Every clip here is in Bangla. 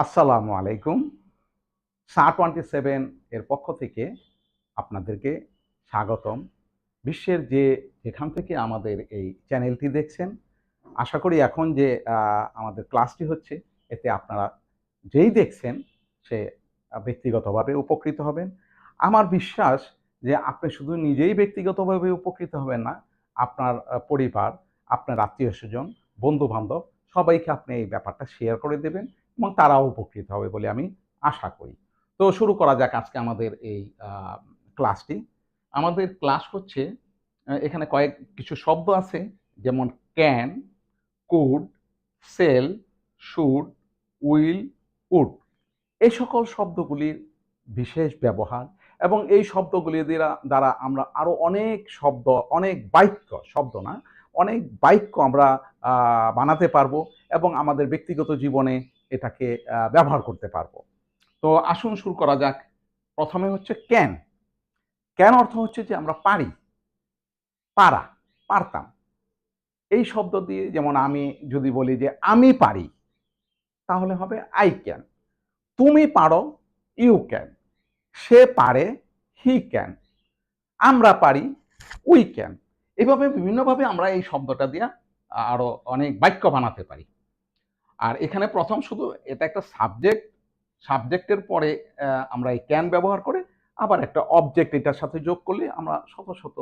আসসালামু আলাইকুম। SAR-27 এর পক্ষ থেকে আপনাদেরকে স্বাগতম। বিশ্বের যেখান থেকে আমাদের এই চ্যানেলটি দেখছেন, আশা করি এখন যে আমাদের ক্লাসটি হচ্ছে, এতে আপনারা যেই দেখছেন সে ব্যক্তিগতভাবে উপকৃত হবেন। আমার বিশ্বাস যে আপনি শুধু নিজেই ব্যক্তিগতভাবে উপকৃত হবেন না, আপনার পরিবার, আপনার আত্মীয়স্বজন, বন্ধু-বান্ধব সবাইকে আপনি এই ব্যাপারটা শেয়ার করে দেবেন এবং তারাও উপকৃত হবে বলে আমি আশা করি। তো শুরু করা যাক আজকে আমাদের এই ক্লাসটি। আমাদের ক্লাস হচ্ছে এখানে কিছু শব্দ আছে, যেমন can, could, shall, should, will, would. এই সকল শব্দগুলির বিশেষ ব্যবহার এবং এই শব্দগুলি দ্বারা আমরা আরো অনেক শব্দ, অনেক বাক্য, শব্দ না, অনেক বাক্য আমরা বানাতে পারবো এবং আমাদের ব্যক্তিগত জীবনে এটাকে ব্যবহার করতে পারবো। তো আসুন শুরু করা যাক। প্রথমে হচ্ছে ক্যান। ক্যান অর্থ হচ্ছে যে আমরা পারি, পারা, পারতাম। এই শব্দ দিয়ে যেমন আমি যদি বলি যে আমি পারি, তাহলে হবে আই ক্যান। তুমি পারো, ইউ ক্যান। সে পারে, হি ক্যান। আমরা পারি, উই ক্যান। এভাবে বিভিন্নভাবে আমরা এই শব্দটা দিয়ে আরো অনেক বাক্য বানাতে পারি। আর এখানে প্রথম শুধু এটা একটা সাবজেক্ট, সাবজেক্টের পরে আমরা এই ক্যান ব্যবহার করে আবার একটা অবজেক্ট এটার সাথে যোগ করলে আমরা শত শত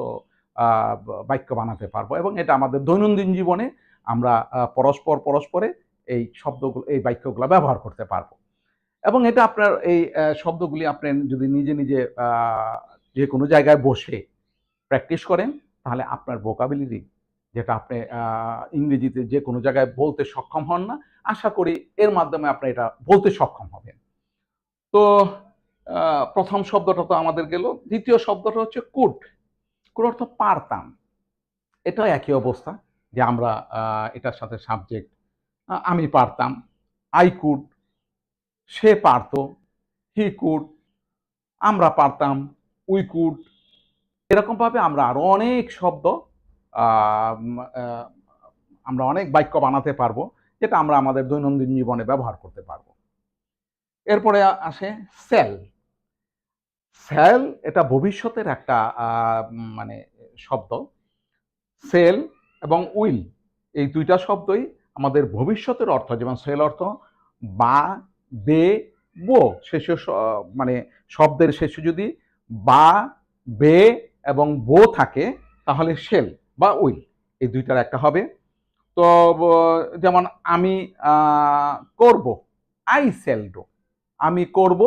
বাক্য বানাতে পারবো এবং এটা আমাদের দৈনন্দিন জীবনে আমরা পরস্পরে এই শব্দগুলো, এই বাক্যগুলো ব্যবহার করতে পারবো। এবং এটা আপনার এই শব্দগুলি আপনি যদি নিজে নিজে যে কোনো জায়গায় বসে প্র্যাকটিস করেন, তাহলে আপনার ভোকাবুলারি, যেটা আপনি ইংরেজিতে যে কোনো জায়গায় বলতে সক্ষম হন না, আশা করি এর মাধ্যমে আপনি এটা বলতে সক্ষম হবেন। তো প্রথম শব্দটা তো আমাদের গেল। দ্বিতীয় শব্দটা হচ্ছে কুড। কুড অর্থ পারতাম। এটাও একই অবস্থা, যে আমরা এটার সাথে সাবজেক্ট, আমি পারতাম, আই কুড, সে পারত, হি কুড, আমরা পারতাম, উই কুড। এরকমভাবে আমরা আরো অনেক শব্দ, আমরা অনেক বাক্য বানাতে পারবো, যেটা আমরা আমাদের দৈনন্দিন জীবনে ব্যবহার করতে পারবো। এরপরে আসে সেল। সেল এটা ভবিষ্যতের একটা মানে শব্দ। সেল এবং উইল, এই দুইটা শব্দই আমাদের ভবিষ্যতের অর্থ। যেমন সেল অর্থ বা, বে, বো, শেষে মানে শব্দের শেষে যদি বা, বে এবং বো থাকে, তাহলে সেল বা উইল, এই দুইটার একটা হবে। তো যেমন আমি করব, আই সেল ডো। আমি করব,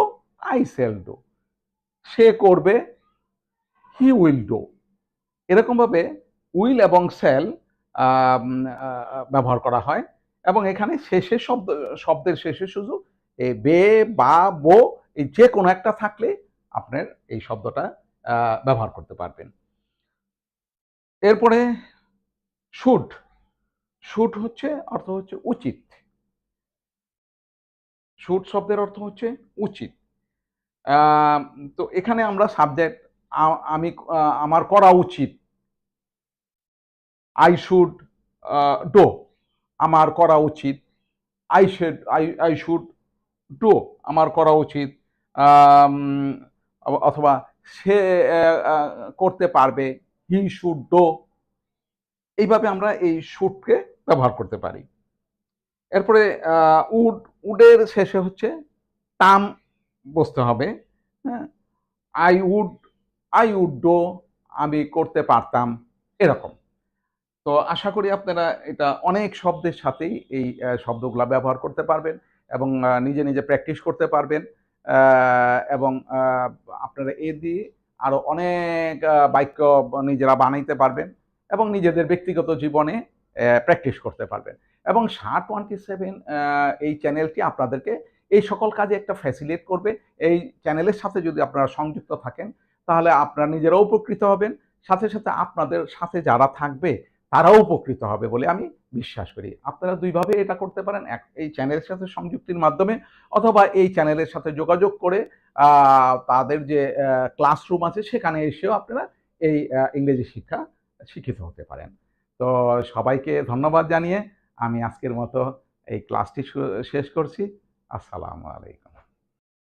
আই সেল ডো। সে করবে, হি উইল ডো। এরকমভাবে উইল এবং সেল ব্যবহার করা হয় এবং এখানে শেষে শব্দের শেষে শুধু এই বে, বা, বো, এই যে কোনো একটা থাকলে আপনার এই শব্দটা ব্যবহার করতে পারবেন। এরপরে শুড। শুড হচ্ছে অর্থ হচ্ছে উচিত। শুড শব্দের অর্থ হচ্ছে উচিত। আম তো এখানে আমরা সাবজেক্ট, আমি, আমার করা উচিত। আই শুড ডু, আমার করা উচিত। আই শুড ডু, আমার করা উচিত। আম অথবা সে করতে পারবে, হি শুড ডু। এইভাবে আমরা এই শুডকে ব্যবহার করতে পারি। এরপরে উড, উডের শেষে হচ্ছে টাম বসতে হবে। হ্যাঁ? I would, I would do, আমি করতে পারতাম, এরকম। তো আশা করি আপনারা এটা অনেক শব্দের সাথেই এই শব্দগুলা ব্যবহার করতে পারবেন এবং নিজে নিজে প্র্যাকটিস করতে পারবেন। এবং আপনারা এ দিয়ে আরো অনেক বাক্য নিজেরা বানাইতে পারবেন এবং নিজেদের ব্যক্তিগত জীবনে প্র্যাকটিস করতে পারবেন। এবং SAR-27 এই চ্যানেলটি আপনাদেরকে এই সকল কাজে একটা ফ্যাসিলিটেট করবে। এই চ্যানেলের সাথে যদি আপনারা সংযুক্ত থাকেন, তাহলে আপনারা নিজেরাও উপকৃত হবেন, সাথে সাথে আপনাদের সাথে যারা থাকবে তারাও উপকৃত হবে বলে আমি বিশ্বাস করি। আপনারা ২ ভাবে এটা করতে পারেন। এই চ্যানেলের সাথে সংযুক্তির মাধ্যমে, অথবা এই চ্যানেলের সাথে যোগাযোগ করে তাদের যে ক্লাসরুম আছে সেখানে এসেও আপনারা এই ইংরেজি শিক্ষা শিক্ষিত হতে পারেন। তো সবাইকে ধন্যবাদ জানিয়ে আমি আজকের মতো এই ক্লাসটি শেষ করছি। আসসালামু আলাইকুম।